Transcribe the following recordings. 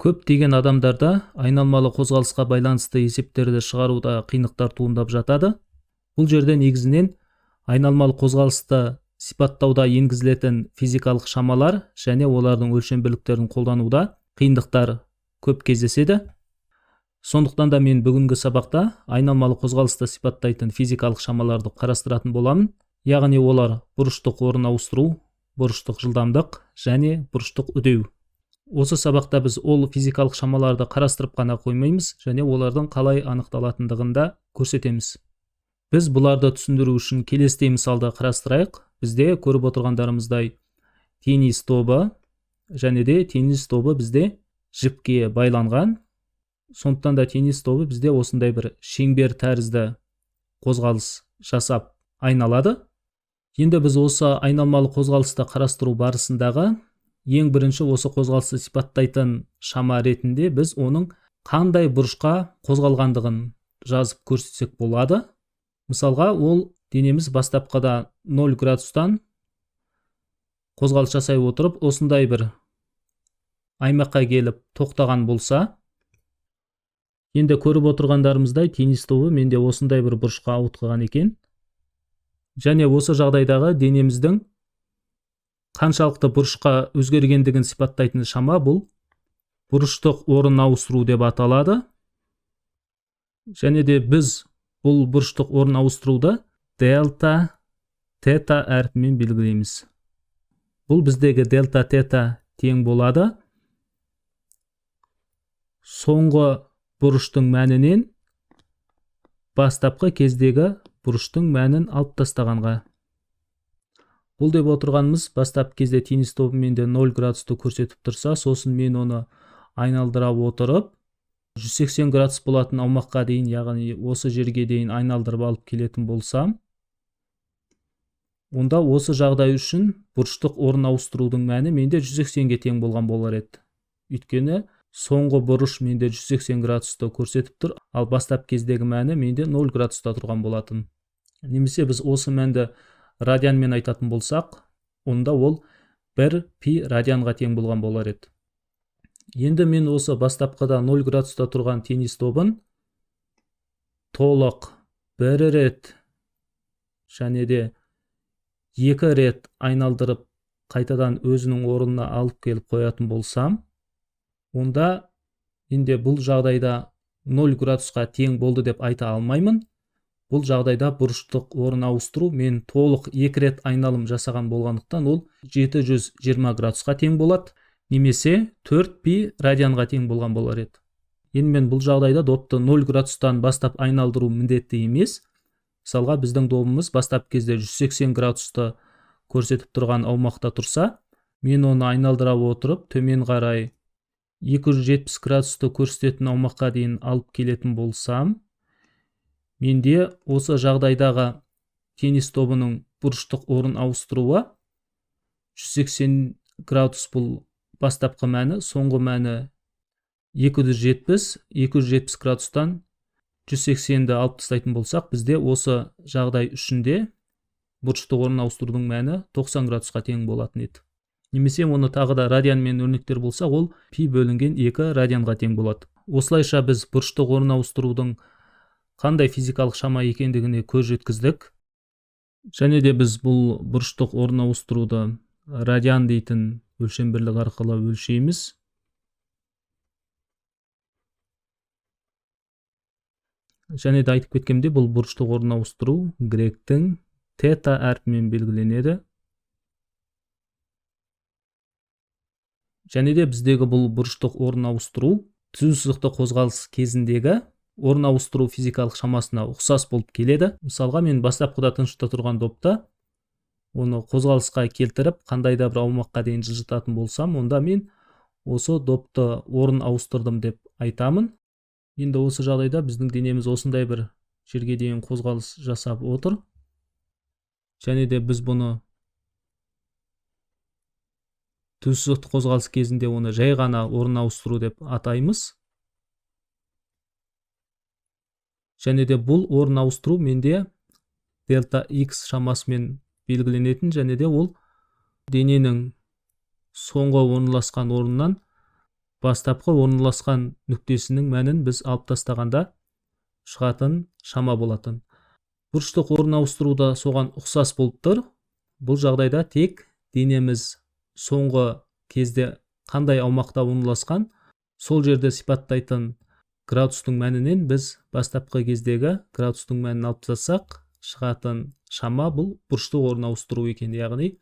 Көптеген адамдарда айналмалы қозғалысқа байланысты есептерді шығаруда қиындықтар туындап жатады. Бұл жерде негізінен айналмалы қозғалысты сипаттауда енгізілетін физикалық шамалар және олардың өлшем бірліктерін қолдануда қиындықтар көп кездеседі. Сондықтан да мен бүгінгі сабақта айналмалы қозғалысты сипаттайтын физикалық шамаларды қарастыратын боламын. Яғни олар бұрыштық орын ауыстыру, бұрыштық жылдамдық және бұрыштық үдеу. Осы сабақта біз ол физикалық шамаларды қарастырып қана қоймаймыз, және олардың қалай анықталатындығын да көрсетеміз. Біз бұларды түсіндіру үшін келесідей мысалды қарастырайық. Бізде көріп отырғандарымыздай теннис тобы, және де теннис тобы бізде жіпке байланған. Сондықтан да теннис тобы бізде осындай бір шеңбер тәрізді қозғалыс жасап айналады. Енді біз осы айналмалы қозғалысты қарастыру барысындағы ең бірінші осы қозғалысты сипаттайтын шама ретінде біз оның қандай бұрышқа қозғалғандығын жазып көрсетсек болады. Мысалға, ол денеміз бастапқыда 0 градустан қозғалыс жасай отырып, осындай бір аймаққа келіп тоқтаған болса, енді көріп отырғандарымыздай теннис тобы менде осындай бір бұрышқа ауытқыған екен. Және осы жағдайдағы денеміздің қаншалықты бұрышқа өзгергендігін сипаттайтын шама бұл бұрыштық орын ауыстыру деп аталады. Және де біз бұл бұрыштық орын ауыстыруды дельта тета әрпімен белгілейміз. Бұл біздегі дельта тета тең болады соңғы бұрыштың мәнінен бастапқы кездегі бұрыштың мәнін алып тастағанға. Бұл деп отырғанымыз, бастап кезде теннис тобы менде 0 градусты көрсетіп тұрса, сосын мен оны айналдыра отырып 180 градус болатын аумаққа дейін, яғни осы жерге дейін айналдырып алып келетін болсам, онда осы жағдай үшін бұрыштық орын ауыстырудың мәні менде 180-ге тең болған болар еді. Өйткені соңғы бұрыш менде 180 градусты көрсетіп тұр, ал бастап кездегі мәні менде 0 градуста тұрған болатын. Немесе біз осы мәнді радианмен айтатын болсақ, онда ол 1 пи радианға тең болған болар еді. Енді мен осы бастапқыда 0 градуста тұрған теннис тобын толық 1 рет және де 2 рет айналдырып қайтадан өзінің орнына алып келіп қоятын болсам, онда енді бұл жағдайда 0 градусқа тең болды деп айта алмаймын. Бұл жағдайда бұрыштық орын ауыстыру мен толық 2 рет айналым жасаған болғандықтан ол 720 градусқа тең болады, немесе 4 пи радианға тең болған болар еді. Енді мен бұл жағдайда допты 0 градустан бастап айналдыру міндетті емес. Мысалға, біздің добымыз бастап кезде 180 градусты көрсетіп тұрған аумақта тұрса, мен оны айналдыра отырып төмен қарай 270 градусты көрсететін аумаққа дейін алып келетін болсам, менде осы жағдайдағы теннис тобының бұрыштық орын ауыстыруы 180 градус бұл бастапқы мәні, соңғы мәні 270 градустан 180-ді алып тастайтын болсақ, бізде осы жағдай үшінде бұрыштық орын ауыстырудың мәні 90 градусқа тең болатын еді. Немесе оны тағы да радианмен өрнектер болса, ол пи бөлінген 2 радианға тең болады. Осылайша біз бұрыштық орын ауыстырудың қандай физикалық шама екендігіне көз жеткіздік. Және де біз бұл бұрыштық орын ауыстыруды радиан дейтін өлшем бірлік арқылы өлшейміз. Және де айтып кеткенде, бұл бұрыштық орын ауыстыру гректің тета әрпімен белгіленеді. Және де біздегі бұл бұрыштық орын ауыстыру түзу сызықты қозғалыс кезіндегі орын ауыстыру физикалық шамасына ұқсас болып келеді. Мысалға, мен бастапқыда тыныштықта тұрған допта оны қозғалысқа келтіріп, қандай да бір аумаққа дейін жылжытатын болсам, онда мен осы допты орын ауыстырдым деп айтамын. Енді осы жағдайда біздің денеміз осындай бір жерге дейін қозғалыс жасап отыр. Және де біз бұны түзу сызықты қозғалыс кезінде оны жай ғана орын ауыстыру деп атаймыз. Және де бұл орын ауыстыру менде дельта x шамасымен белгіленетін, және де ол дененің соңғы орналасқан орнынан бастапқы орналасқан нүктесінің мәнін біз алып тастағанда шығатын шама болатын. Бұрыштық орын ауыстыруда соған ұқсас болып тұр. Бұл жағдайда тек денеміз соңғы кезде қандай аумақта орналасқан, сол жерде сипаттайтын градустың мәнінен біз бастапқы кездегі градустың мәнін алып тастасақ, шығатын шама бұл бұрыштық орын ауыстыру екен. Яғни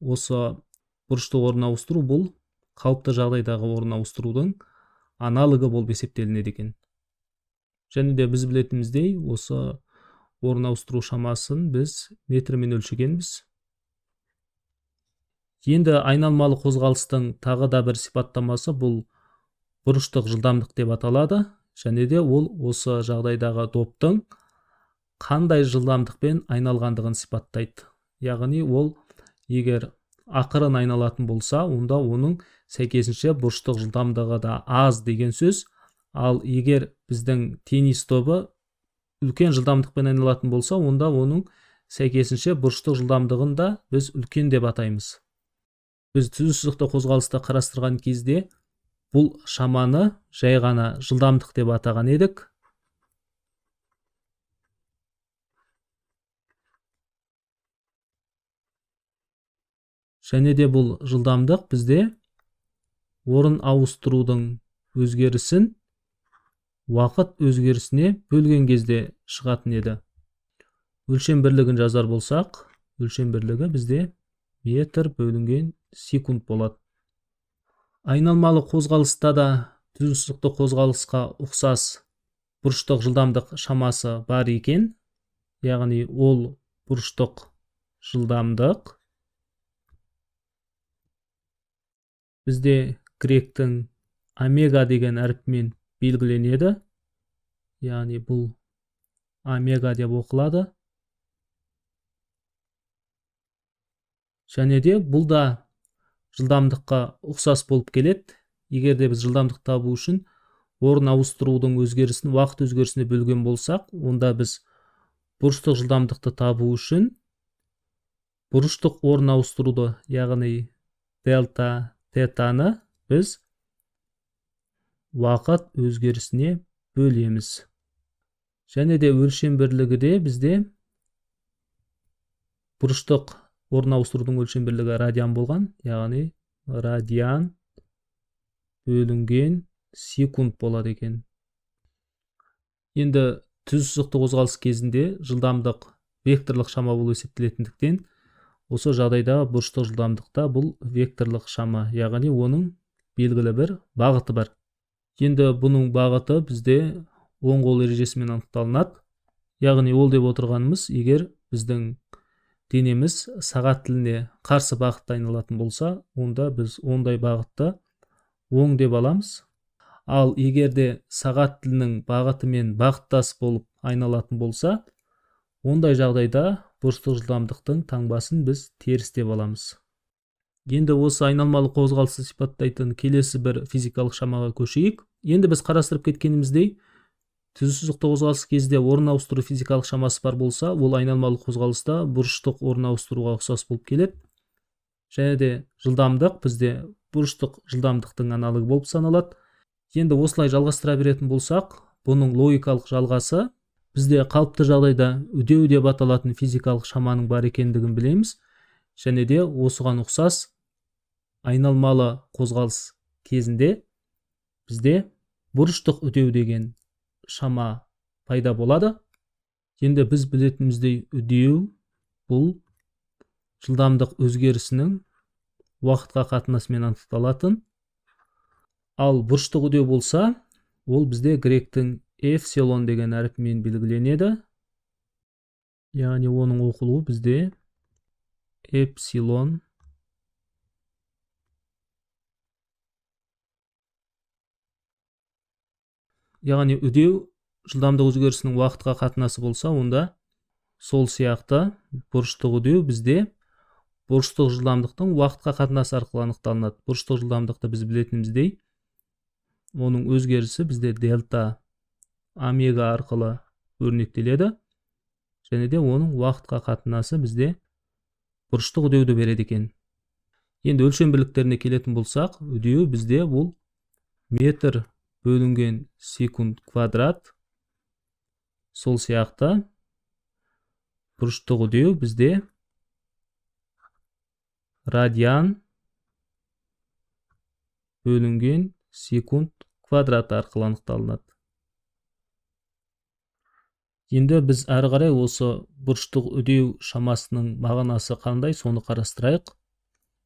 осы бұрыштық орын ауыстыру бұл қалыпты жағдайдағы орын ауыстырудың аналогы болып есептелінеді екен. Және де біз білетініміздей, осы орын ауыстыру шамасын біз метрмен өлшегенбіз. Енді айналмалы қозғалыстың тағы да бір сипаттамасы бұл бұрыштық жылдамдық деп аталады. Және де ол осы жағдайдағы доптың қандай жылдамдықпен айналғандығын сипаттайды. Яғни ол егер ақырын айналатын болса, онда оның сәйкесінше бұрыштық жылдамдығы да аз деген сөз. Ал егер біздің теннис тобы үлкен жылдамдықпен айналатын болса, онда оның сәйкесінше бұрыштық жылдамдығын да біз үлкен деп атаймыз. Біз түзу сызықты қозғалыста қарастырған кезде бұл шаманы жай ғана жылдамдық деп атаған едік. Және де бұл жылдамдық бізде орын ауыстырудың өзгерісін уақыт өзгерісіне бөлген кезде шығатын еді. Өлшем бірлігін жазар болсақ, өлшем бірлігі бізде метр бөлінген секунд болады. Айналмалы қозғалыста да түзу сызықты қозғалысқа ұқсас бұрыштық жылдамдық шамасы бар екен. Яғни ол бұрыштық жылдамдық бізде гректің омега деген әріпмен белгіленеді. Яғни бұл омега деп оқылады. Және де бұл да жылдамдыққа ұқсас болып келеді. Егер де біз жылдамдық табу үшін орын ауыстырудың өзгерісін уақыт өзгерісіне бөлген болсақ, онда біз бұрыштық жылдамдықты табу үшін бұрыштық орын ауыстыруды, яғни дельта тетаны біз уақыт өзгерісіне бөлеміз. Және де өлшем бірлігі де бізде бұрыштық орын ауыстырудың өлшем бірлігі радиан болған, яғни радиан бөлінген секунд болады екен. Енді түзу сызықты қозғалыс кезінде жылдамдық векторлық шама болып есептелетіндіктен, осы жағдайда бұрыштық жылдамдықта бұл векторлық шама, яғни оның белгілі бір бағыты бар. Енді бұның бағыты бізде оң қол ережесімен анықталынады. Яғни ол деп отырғанымыз, егер біздің денеміз сағат тіліне қарсы бағытта айналатын болса, онда біз ондай бағытты оң деп аламыз. Ал егер де сағат тілінің бағытымен бағыттас болып айналатын болса, ондай жағдайда бұрыштық жылдамдықтың таңбасын біз теріс деп аламыз. Енді осы айналмалы қозғалысты сипаттайтын келесі бір физикалық шамаға көшейік. Енді біз қарастырып кеткеніміздей, түзу сызықты қозғалыс кезде орын ауыстыру физикалық шамасы бар болса, ол айналмалы қозғалыста бұрыштық орын ауыстыруға ұқсас болып келеді. Және де жылдамдық бізде бұрыштық жылдамдықтың аналогы болып саналады. Енді осылай жалғастыра беретін болсақ, бұның логикалық жалғасы бізде қалыпты жағдайда үдеу деп аталатын физикалық шаманың бар екендігін білеміз. Және де осыған ұқсас айналмалы қозғалыс кезінде бізде бұрыштық үдеу деген шама пайда болады. Енді біз білетініміздей үдеу бұл жылдамдық өзгерісінің уақытқа қатынасымен анықталатын. Ал бұрыштық үдеу болса, ол бізде гректің эпсилон деген әріпімен белгіленеді. Яғни оның оқылуы бізде эпсилон. Яғни үдеу жылдамдық өзгерісінің уақытқа қатынасы болса, онда сол сияқты бұрыштық үдеу бізде бұрыштық жылдамдықтың уақытқа қатынасы арқылы анықталынады. Бұрыштық жылдамдықты біз білетініміздей, оның өзгерісі бізде дельта омега арқылы өрнектеледі. Және де оның уақытқа қатынасы бізде бұрыштық үдеуді береді екен. Енді өлшем бірліктеріне келетін болсақ, үдеу бізде бұл метр бөлінген секунд квадрат. Сол сияқты бұрыштық үдеу бізде радиан бөлінген секунд квадрат арқылы анықталынады. Енді біз әрі қарай осы бұрыштық үдеу шамасының мағынасы қандай, соны қарастырайық.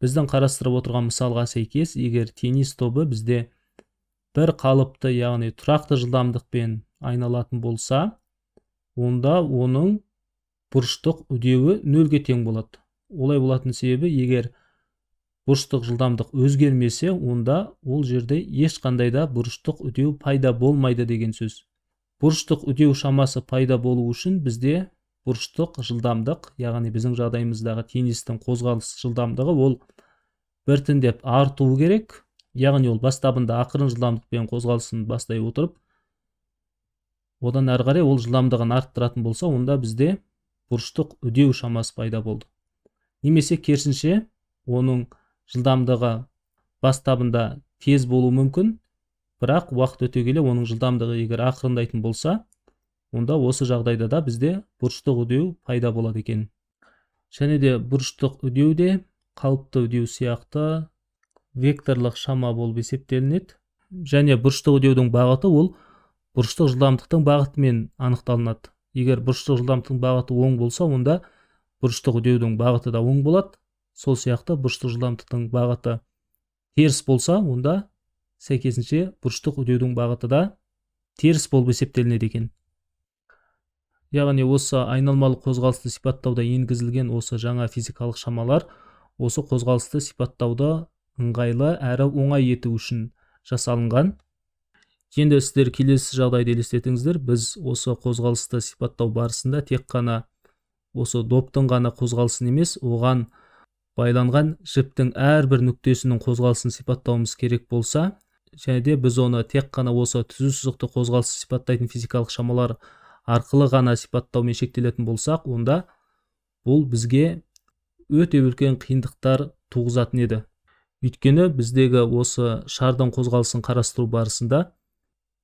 Біздің қарастырып отырған мысалға сәйкес, егер теннис тобы бізде бір қалыпты, яғни тұрақты жылдамдықпен айналатын болса, онда оның бұрыштық үдеуі нөлге тең болады. Олай болатын себебі, егер бұрыштық жылдамдық өзгермесе, онда ол жерде ешқандай да бұрыштық үдеу пайда болмайды деген сөз. Бұрыштық үдеу шамасы пайда болу үшін бізде бұрыштық жылдамдық, яғни біздің жағдайымыздағы теннистің қозғалыс жылдамдығы ол біртіндеп артуы керек, яғни ол бастабында ақырын жылдамдықпен қозғалысын бастай отырып, одан әрі қарай ол жылдамдығын арттыратын болса, онда бізде бұрыштық үдеу шамасы пайда болды. Немесе керісінше, оның жылдамдығы бастабында тез болуы мүмкін, бірақ уақыт өте келе оның жылдамдығы егер ақырындайтын болса, онда осы жағдайда да бізде бұрыштық үдеу пайда болады екен. Және де бұрыштық үдеу де қалыпты үдеу сияқты векторлық шама болып есептелінеді. Және бұрыштық үдеудің бағыты ол бұрыштық жылдамдықтың бағытымен анықталынады. Егер бұрыштық жылдамдықтың бағыты оң болса, онда бұрыштық үдеудің бағыты да оң болады. Сол сияқты бұрыштық жылдамдықтың бағыты теріс болса, онда сәйкесінше бұрыштық үдеудің бағыты да теріс болып есептелінеді екен. Яғни осы айналмалы қозғалысты сипаттауда енгізілген осы жаңа физикалық шамалар осы қозғалысты сипаттауды ыңғайлы әрі оңай ету үшін жасалынған. Енді сіздер келесі жағдайды елестетіңіздер. Біз осы қозғалысты сипаттау барысында тек қана осы доптың ғана қозғалысын емес, оған байланған жіптің әрбір нүктесінің қозғалысын сипаттауымыз керек болса, және де біз оны тек қана осы түзу сызықты қозғалысты сипаттайтын физикалық шамалар арқылы ғана сипаттаумен шектелетін болсақ, онда бұл бізге өте үлкен қиындықтар туғызатын еді. Өйткені біздегі осы шардың қозғалысын қарастыру барысында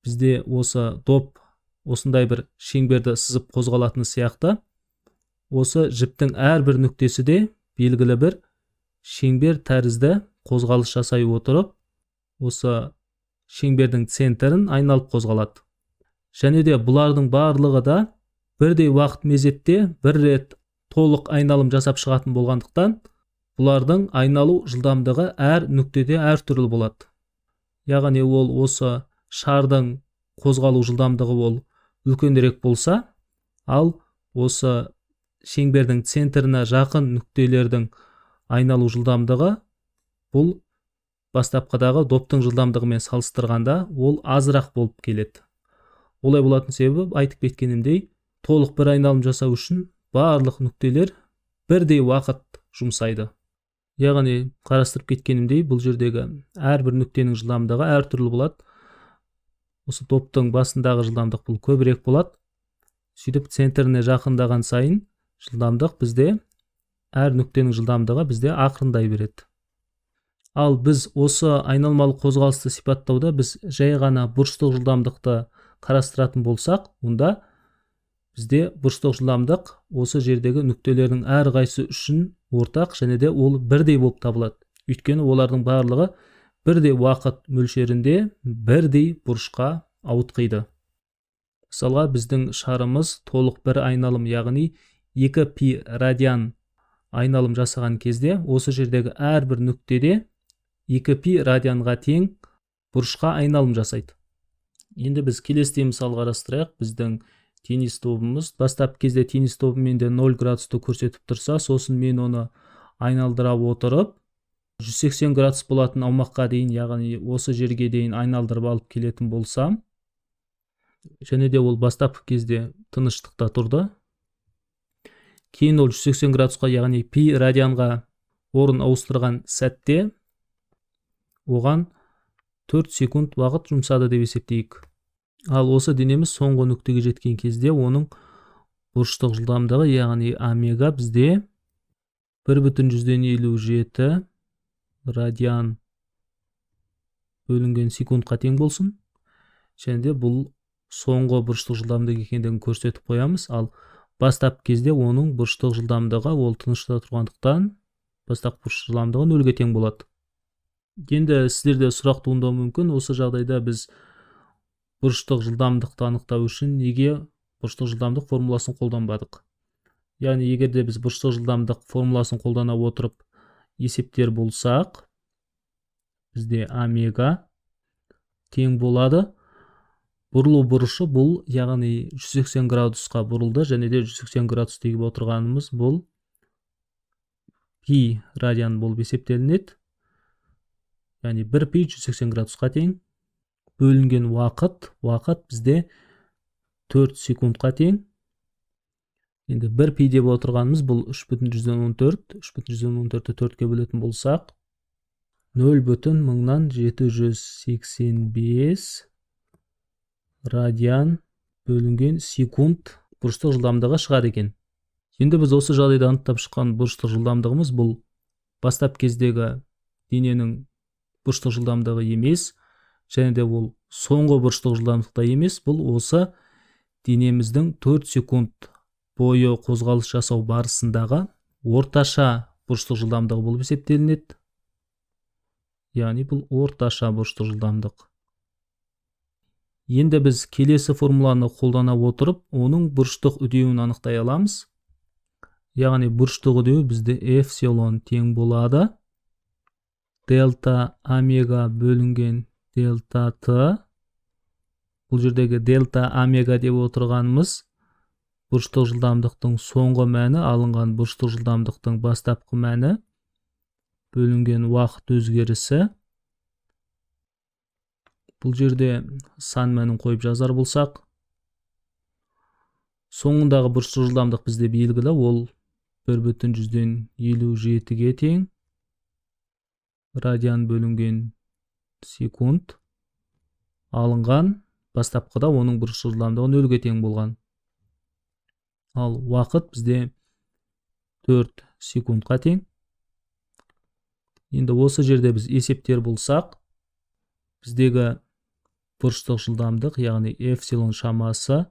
бізде осы доп осындай бір шеңберді сызып қозғалатын сияқты, осы жіптің әрбір нүктесі де белгілі бір шеңбер тәрізді қозғалыс жасай отырып, осы шеңбердің центрін айналып қозғалады. Және де бұлардың барлығы да бірдей уақыт мезетте бір рет толық айналым жасап шығатын болғандықтан, бұлардың айналу жылдамдығы әр нүктеде әртүрлі болады. Яғни ол осы шардың қозғалу жылдамдығы ол үлкенірек болса, ал осы шеңбердің центріне жақын нүктелердің айналу жылдамдығы бұл бастапқыдағы доптың жылдамдығымен салыстырғанда ол азырақ болып келеді. Олай болатын себебі, айтып кеткенімдей, толық бір айналым жасау үшін барлық нүктелер бірдей уақыт жұмсайды. Яғни қарастырып кеткенімдей, бұл жердегі әрбір нүктенің жылдамдығы әртүрлі болады. Осы доптың басындағы жылдамдық бұл көбірек болады. Сөйтіп центріне жақындаған сайын жылдамдық бізде, әр нүктенің жылдамдығы бізде ақырындай береді. Ал біз осы айналмалы қозғалысты сипаттауда біз жай ғана бұрыштық жылдамдықты қарастыратын болсақ, онда бізде бұрыштық жылдамдық осы жердегі нүктелердің әрқайсысы үшін ортақ, және де ол бірдей болып табылады. Өйткені олардың барлығы бірдей уақыт мөлшерінде бірдей бұрышқа ауытқиды. Мысалға, біздің шарымыз толық бір айналым, яғни 2 пи радиан айналым жасаған кезде, осы жердегі әрбір нүктеде 2 пи радианға тең бұрышқа айналым жасайды. Енді біз келесі мысал қарастырайық. Біздің теннис тобымыз бастап кезде теннис тобы менде 0 градусты көрсетіп тұрса, сосын мен оны айналдыра отырып 180 градус болатын аумаққа дейін, яғни осы жерге дейін айналдырып алып келетін болсам, және де ол бастапқы кезде тыныштықта тұрды. Кейін ол 180 градусқа, яғни пи радианға орын ауыстырған сәтте оған 4 секунд уақыт жұмсады деп есептейік. Ал осы денеміз соңғы нүктеге жеткен кезде оның бұрыштық жылдамдығы, яғни омега бізде 1,57 радиан бөлінген секундқа тең болсын. Және де бұл соңғы бұрыштық жылдамдық екендігін көрсетіп қоямыз. Ал бастап кезде оның бұрыштық жылдамдығы ол тыныштықта тұрғандықтан бастапқы бұрыштық жылдамдығы нөлге тең болады. Енді сіздерде сұрақ туындауы мүмкін, осы жағдайда біз бұрыштық жылдамдықты анықтау үшін неге бұрыштық жылдамдық формуласын қолданбадық? Яғни егерде біз бұрыштық жылдамдық формуласын қолдана отырып есептер болсақ, бізде омега тең болады. Бұрылу бұрышы бұл, яғни 180 градусқа бұрылды, және де 180 градус деп отырғанымыз бұл пи радиан болып есептелінеді. Яғни 1 пи 180 градусқа тең. Бөлінген уақыт бізде 4 секундқа тең. Енді 1 пи деп отырғанымыз бұл 3,14. 3,14-ті 4-ке бөлетін болсақ, 0,785 радиан бөлінген секунд бұрыштық жылдамдығы шығады екен. Енді біз осы жағдайда анықтап шыққан бұрыштық жылдамдығымыз бұл бастап кездегі дененің бұрыштық жылдамдығы емес, және де ол соңғы бұрыштық жылдамдықта емес, бұл осы денеміздің 4 секунд бойы қозғалыс жасау барысындағы орташа бұрыштық жылдамдығы болып есептелінеді. Яғни бұл орташа бұрыштық жылдамдық. Енді біз келесі формуланы қолдана отырып, оның бұрыштық үдеуін анықтай аламыз. Яғни бұрыштық үдеу бізде эпсилон тең болады. Дельта омега бөлінген дельта т. Бұл жердегі дельта омега деп отырғанымыз бұрыштық жылдамдықтың соңғы мәні алынған бұрыштық жылдамдықтың бастапқы мәні бөлінген уақыт өзгерісі. Бұл жерде сан мәнін қойып жазар болсақ, соңындағы бұрыштық жылдамдық бізде белгілі, ол 1,57-ге тең. Радиан бөлінген секунд алынған, бастапқыда оның бұрыштық жылдамдығы 0-ге тең болған. Ал уақыт бізде 4 секундқа тең. Енді осы жерде біз есептер болсақ, біздегі бұрыштық жылдамдық, яғни эпсилон шамасы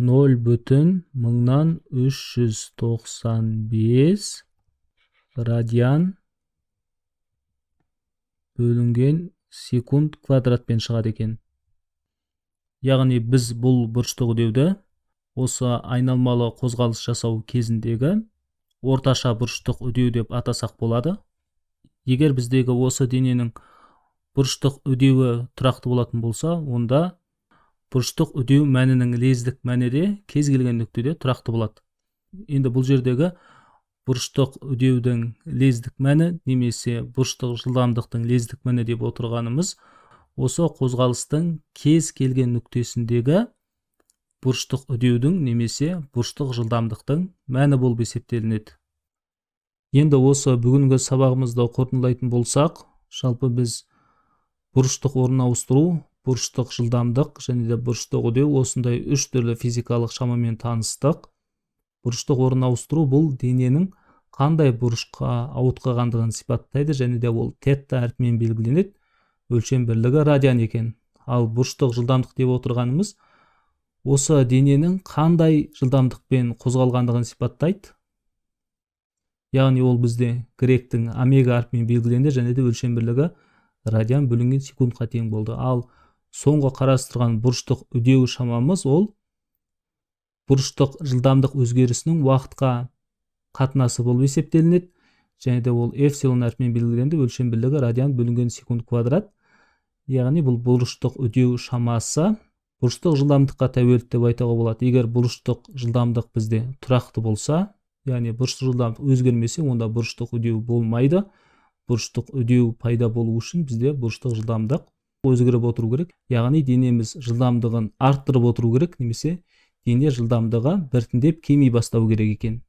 0,395 радиан бөлінген секунд квадратпен шығады екен. Яғни біз бұл бұрыштық үдеуді осы айналмалы қозғалыс жасау кезіндегі орташа бұрыштық үдеу деп атасақ болады. Егер біздегі осы дененің бұрыштық үдеуі тұрақты болатын болса, онда бұрыштық үдеу мәнінің лездік мәнеде кез келген нүктеде тұрақты болады. Енді бұл жердегі бұрыштық үдеудің лездік мәні немесе бұрыштық жылдамдықтың лездік мәні деп отырғанымыз осы қозғалыстың кез келген нүктесіндегі бұрыштық үдеудің немесе бұрыштық жылдамдықтың мәні болып есептелінеді. Енді осы бүгінгі сабағымызды қорытындылайтын болсақ, жалпы біз бұрыштық орын ауыстыру, бұрыштық жылдамдық және де бұрыштық үдеу осындай 3 түрлі физикалық шамамен таныстық. Бұрыштық орын ауыстыру бұл дененің қандай бұрышқа ауытқығандығын сипаттайды, және де ол тетта әрпімен белгіленеді. Өлшем бірлігі радиан екен. Ал бұрыштық жылдамдық деп отырғанымыз осы дененің қандай жылдамдықпен қозғалғандығын сипаттайды. Яғни ол бізде гректің омега әрпімен белгіленді, және де өлшем бірлігі радиан бөлінген секундқа тең болды. Ал соңғы қарастырған бұрыштық үдеу шамамыз ол бұрыштық жылдамдық өзгерісінің уақытқа қатынасы болып есептелінеді, және де ол эпсилон әрпімен белгіленді, өлшем бірлігі радиан бөлінген секунд квадрат. Яғни бұл бұрыштық үдеу шамасы бұрыштық жылдамдыққа тәуелді деп айтуға болады. Егер бұрыштық жылдамдық бізде тұрақты болса, яғни бұрыштық жылдамдық өзгермесе, онда бұрыштық үдеу болмайды. Бұрыштық үдеу пайда болу үшін бізде бұрыштық жылдамдық өзгеріп отыру керек. Яғни денеміз жылдамдығын арттырып отыру керек, немесе дене жылдамдығы біртіндеп кеми бастау керек екен.